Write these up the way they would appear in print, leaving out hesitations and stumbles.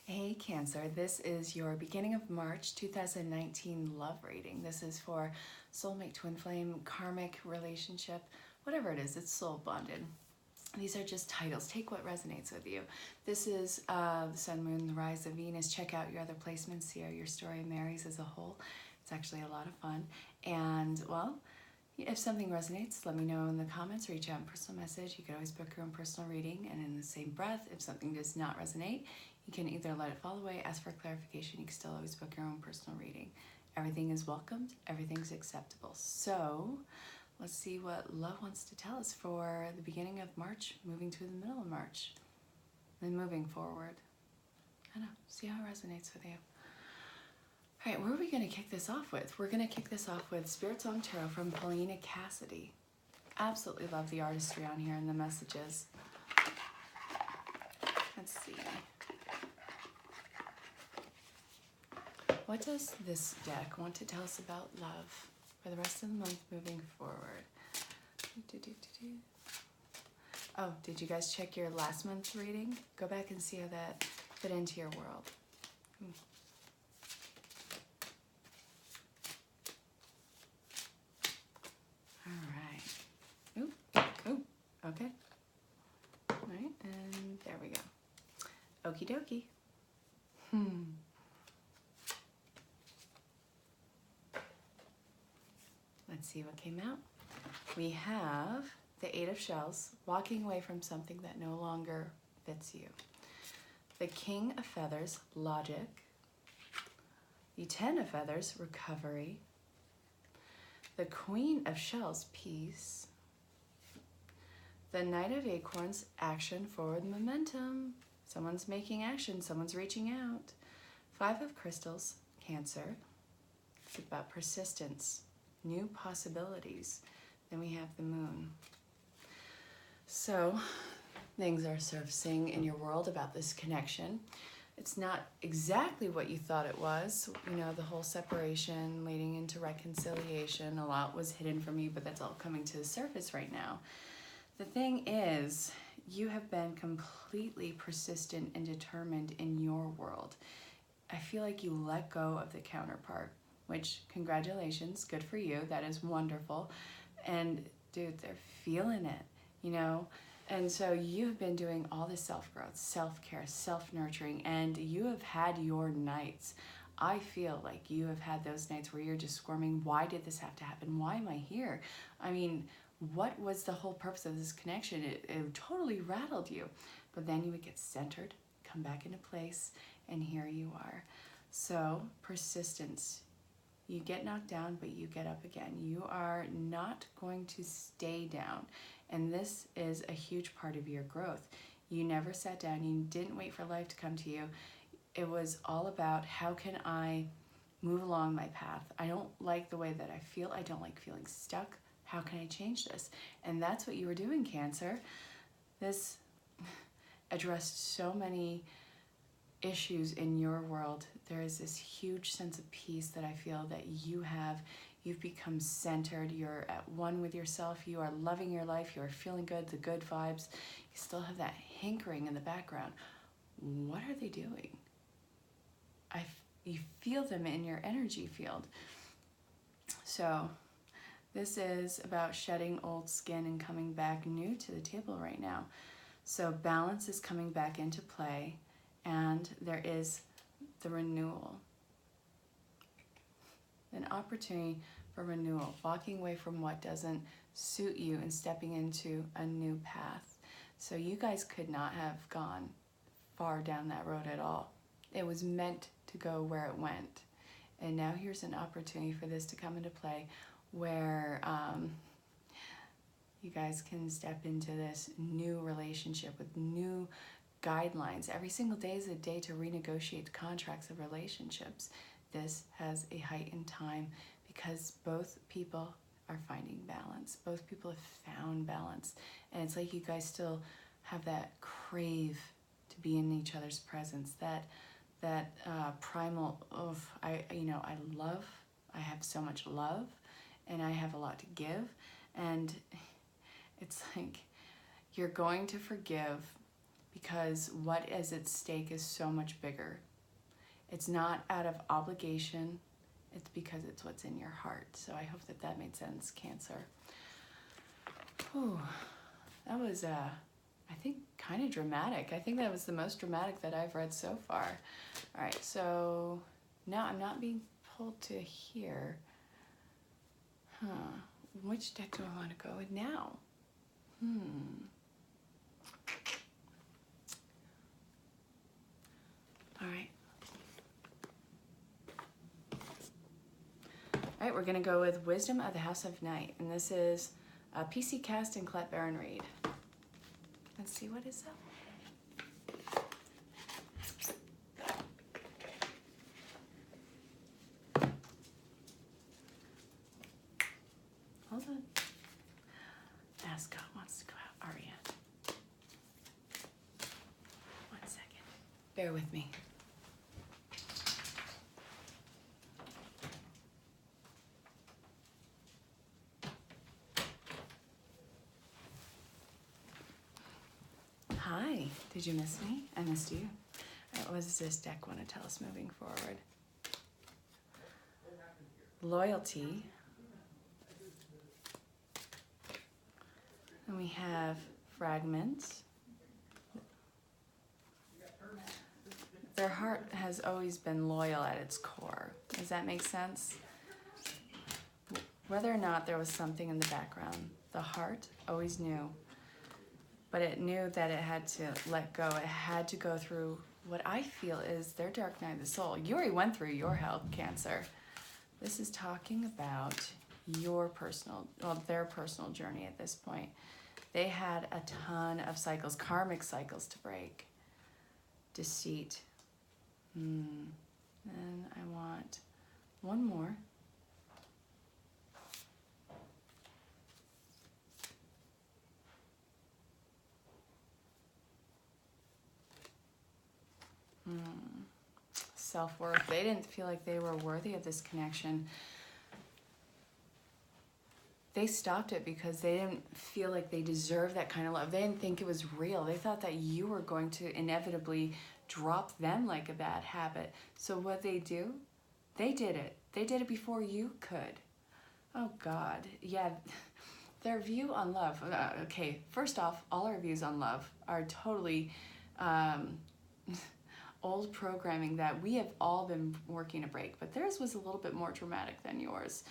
Hey Cancer, this is your beginning of March 2019 love reading. This is for soulmate, twin flame, karmic relationship, whatever it is, it's soul bonded. These are just titles. Take what resonates with you. This is the sun, moon, the rise of Venus. Check out your other placements, see how your story marries as a whole. It's actually a lot of fun. And well, if something resonates, let me know in the comments, reach out in personal message. You can always book your own personal reading. And in the same breath, if something does not resonate, you can either let it fall away, ask for clarification. You can still always book your own personal reading. Everything is welcomed. Everything's acceptable. So let's see what love wants to tell us for the beginning of March, moving to the middle of March, then moving forward. I don't know. See how it resonates with you. All right, where are we going to kick this off with? We're going to kick this off with Spirit Song Tarot from Paulina Cassidy. Absolutely love the artistry on here and the messages. Let's see. What does this deck want to tell us about love for the rest of the month moving forward? Oh, did you guys check your last month's reading? Go back and see how that fit into your world. Okay. All right, and there we go. Okie dokie. Let's see what came out. We have the Eight of Shells, walking away from something that no longer fits you. The King of Feathers, logic. The Ten of Feathers, recovery. The Queen of Shells, peace. The Knight of Acorns, action, forward momentum. Someone's making action, someone's reaching out. Five of Crystals, Cancer. It's about persistence, new possibilities. Then we have the Moon. So things are surfacing in your world about this connection. It's not exactly what you thought it was. You know, the whole separation leading into reconciliation, a lot was hidden from you, but that's all coming to the surface right now. The thing is, you have been completely persistent and determined in your world. I feel like you let go of the counterpart, which, congratulations, good for you. That is wonderful. And dude, they're feeling it, you know? And so you've been doing all this self-growth, self-care, self-nurturing, and you have had your nights. I feel like you have had those nights where you're just squirming, why did this have to happen? Why am I here? I mean, what was the whole purpose of this connection? It totally rattled you. But then you would get centered, come back into place, and here you are. So persistence. You get knocked down, but you get up again. You are not going to stay down. And this is a huge part of your growth. You never sat down. You didn't wait for life to come to you. It was all about, how can I move along my path? I don't like the way that I feel. I don't like feeling stuck. How can I change this? And that's what you were doing, Cancer. This addressed so many issues in your world. There is this huge sense of peace that I feel that you have. You've become centered. You're at one with yourself. You are loving your life. You are feeling good, the good vibes. You still have that hankering in the background. What are they doing? You feel them in your energy field. So this is about shedding old skin and coming back new to the table right now. So balance is coming back into play, and there is the renewal. An opportunity for renewal, walking away from what doesn't suit you and stepping into a new path. So you guys could not have gone far down that road at all. It was meant to go where it went. And now here's an opportunity for this to come into play, where you guys can step into this new relationship with new guidelines. Every single day is a day to renegotiate the contracts of relationships. This has a heightened time because both people are finding balance. Both people have found balance. And it's like you guys still have that crave to be in each other's presence, that primal of, I have so much love, and I have a lot to give, and it's like you're going to forgive because what is at stake is so much bigger. It's not out of obligation, it's because it's what's in your heart. So I hope that that made sense, Cancer. Whew. That was, I think, kind of dramatic. I think that was the most dramatic that I've read so far. All right, so now I'm not being pulled to here. Which deck do I want to go with now? All right. All right, we're going to go with Wisdom of the House of Night. And this is PC Cast and ErinLyn.Reads. Let's see, what is up? Hold on. Ascot wants to go out. Aria. 1 second. Bear with me. Hi. Did you miss me? I missed you. What does this deck want to tell us moving forward? Loyalty. And we have fragments. Their heart has always been loyal at its core. Does that make sense? Whether or not there was something in the background, the heart always knew. But it knew that it had to let go. It had to go through what I feel is their dark night of the soul. You already went through your hell, Cancer. This is talking about your personal, well, their personal journey at this point. They had a ton of cycles, karmic cycles to break. Deceit. Then I want one more. Self-worth. They didn't feel like they were worthy of this connection. They stopped it because they didn't feel like they deserved that kind of love. They didn't think it was real. They thought that you were going to inevitably drop them like a bad habit. So what they do? They did it. They did it before you could. Oh God. Yeah. Their view on love. Okay, first off, all our views on love are totally old programming that we have all been working to break, but theirs was a little bit more dramatic than yours.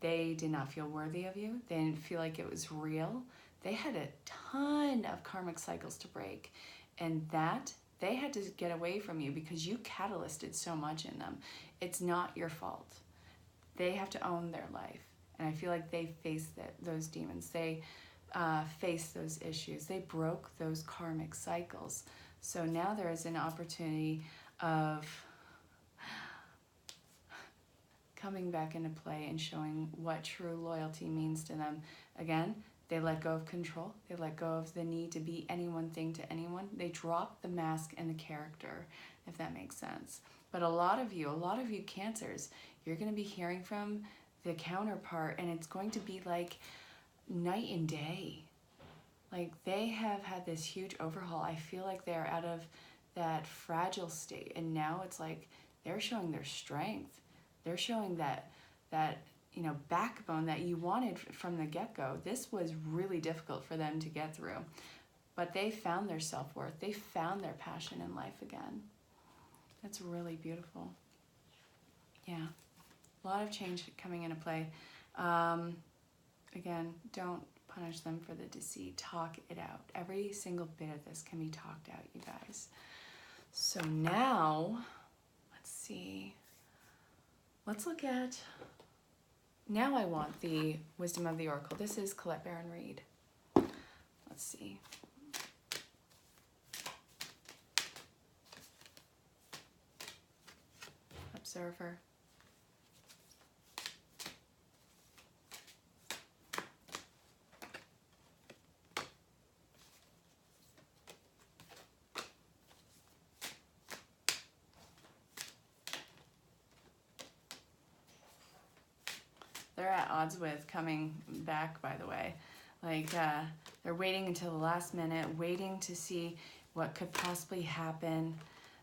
They did not feel worthy of you. They didn't feel like it was real. They had a ton of karmic cycles to break, and that they had to get away from you because you catalysted so much in them. It's not your fault. They have to own their life, and I feel like they faced those demons. They faced those issues. They broke those karmic cycles. So now there is an opportunity of coming back into play and showing what true loyalty means to them. Again, they let go of control. They let go of the need to be any one thing to anyone. They dropped the mask and the character, if that makes sense. But a lot of you Cancers, you're going to be hearing from the counterpart, and it's going to be like night and day. Like, they have had this huge overhaul. I feel like they're out of that fragile state, and now it's like they're showing their strength. They're showing that backbone that you wanted from the get-go. This was really difficult for them to get through, but they found their self-worth. They found their passion in life again. That's really beautiful. Yeah, a lot of change coming into play. Again, don't punish them for the deceit. Talk it out. Every single bit of this can be talked out, you guys. So now, let's see. Let's look at, now I want the Wisdom of the Oracle. This is ErinLyn.Reads. Let's see. Observer. They're at odds with coming back, by the way. Like they're waiting until the last minute, waiting to see what could possibly happen.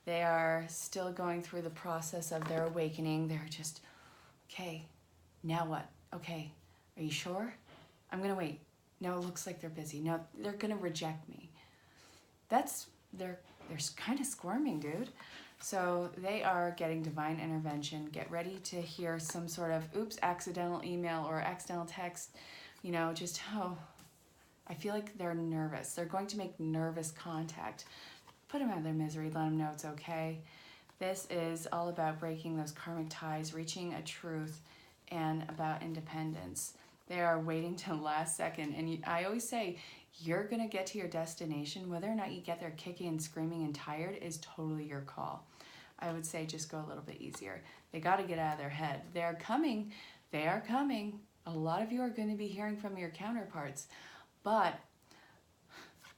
They are still going through the process of their awakening. They're just, okay, now what? Okay, are you sure? I'm gonna wait. No, it looks like they're busy. No, they're gonna reject me. They're kind of squirming, dude. So they are getting divine intervention. Get ready to hear some sort of, oops, accidental email or accidental text. You know, just, oh, I feel like they're nervous. They're going to make nervous contact. Put them out of their misery. Let them know it's okay. This is all about breaking those karmic ties, reaching a truth, and about independence. They are waiting till the last second. And I always say, you're going to get to your destination. Whether or not you get there kicking and screaming and tired is totally your call. I would say just go a little bit easier. They got to get out of their head. They're coming. They are coming. A lot of you are going to be hearing from your counterparts, but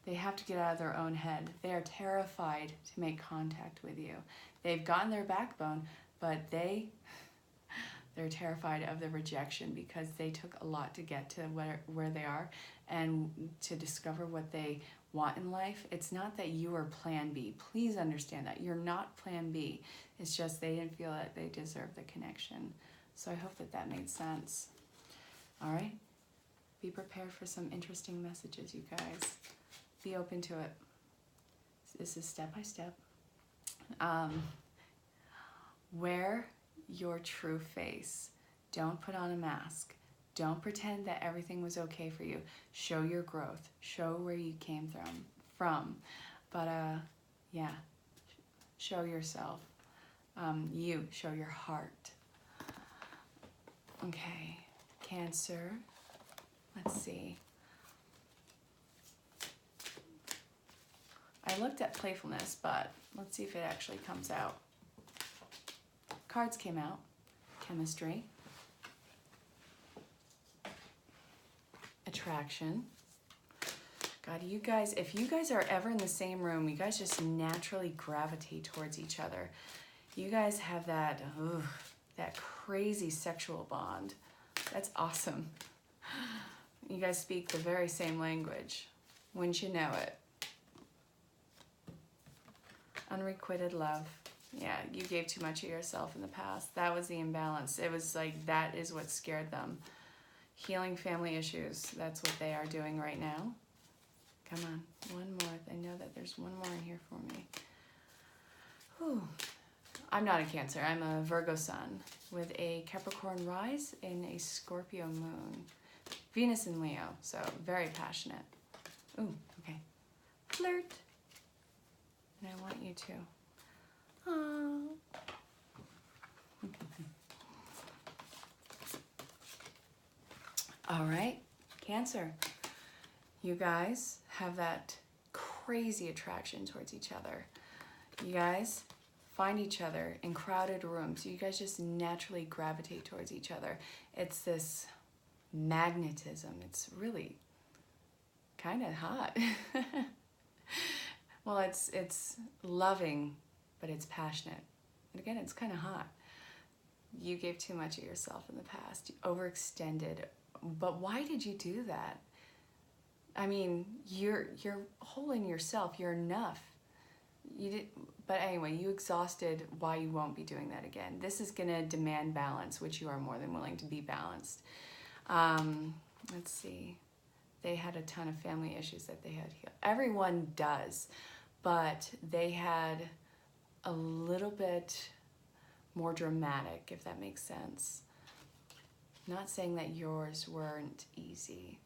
they have to get out of their own head. They are terrified to make contact with you. They've gotten their backbone, but they're terrified of the rejection because they took a lot to get to where they are and to discover what they want in life. It's not that you are plan B. Please understand that. You're not plan B. It's just they didn't feel that they deserved the connection. So I hope that made sense. All right? Be prepared for some interesting messages, you guys. Be open to it. This is step by step. Wear your true face. Don't put on a mask. Don't pretend that everything was okay for you. Show your growth. Show where you came from. But yeah, show yourself. You show your heart. Okay, Cancer. Let's see. I looked at playfulness, but let's see if it actually comes out. Cards came out. Chemistry. Attraction. God, you guys, if you guys are ever in the same room, you guys just naturally gravitate towards each other. You guys have that crazy sexual bond. That's awesome. You guys speak the very same language. Wouldn't you know it? Unrequited love. Yeah, you gave too much of yourself in the past. That was the imbalance. It was like that is what scared them. Healing family issues. That's what they are doing right now. Come on, one more. I know that there's one more in here for me. Whew. I'm not a Cancer. I'm a Virgo sun with a Capricorn rise and a Scorpio moon. Venus in Leo, so very passionate. Ooh, okay. Flirt. And I want you to. Aww. All right, Cancer. You guys have that crazy attraction towards each other. You guys find each other in crowded rooms. You guys just naturally gravitate towards each other. It's this magnetism. It's really kind of hot. Well, it's loving, but it's passionate. And again, it's kind of hot. You gave too much of yourself in the past. You overextended. But why did you do that? I mean, you're whole in yourself. You're enough. You did, but anyway, you exhausted why you won't be doing that again. This is going to demand balance, which you are more than willing to be balanced. Let's see. They had a ton of family issues that they had healed. Everyone does, but they had a little bit more dramatic, if that makes sense. Not saying that yours weren't easy.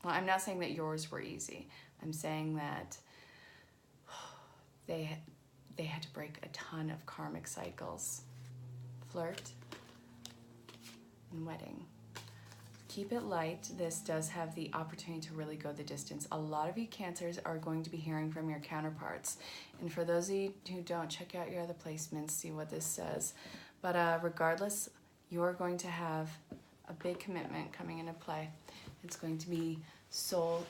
Well, I'm not saying that yours were easy. I'm saying that they had to break a ton of karmic cycles. Flirt and wedding. Keep it light. This does have the opportunity to really go the distance. A lot of you Cancers are going to be hearing from your counterparts. And for those of you who don't, check out your other placements, see what this says. But regardless, you're going to have a big commitment coming into play. It's going to be soul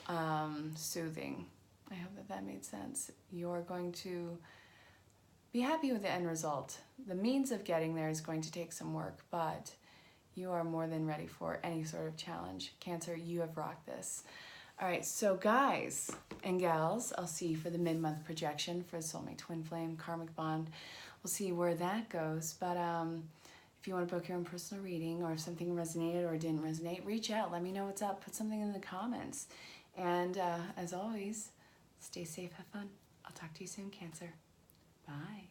soothing. I hope that made sense. You're going to be happy with the end result. The means of getting there is going to take some work, but you are more than ready for any sort of challenge. Cancer, you have rocked this. All right, so guys and gals, I'll see you for the mid-month projection for Soulmate Twin Flame Karmic Bond. We'll see where that goes. But if you want to book your own personal reading, or if something resonated or didn't resonate, reach out. Let me know what's up. Put something in the comments. And as always, stay safe, have fun. I'll talk to you soon, Cancer. Bye.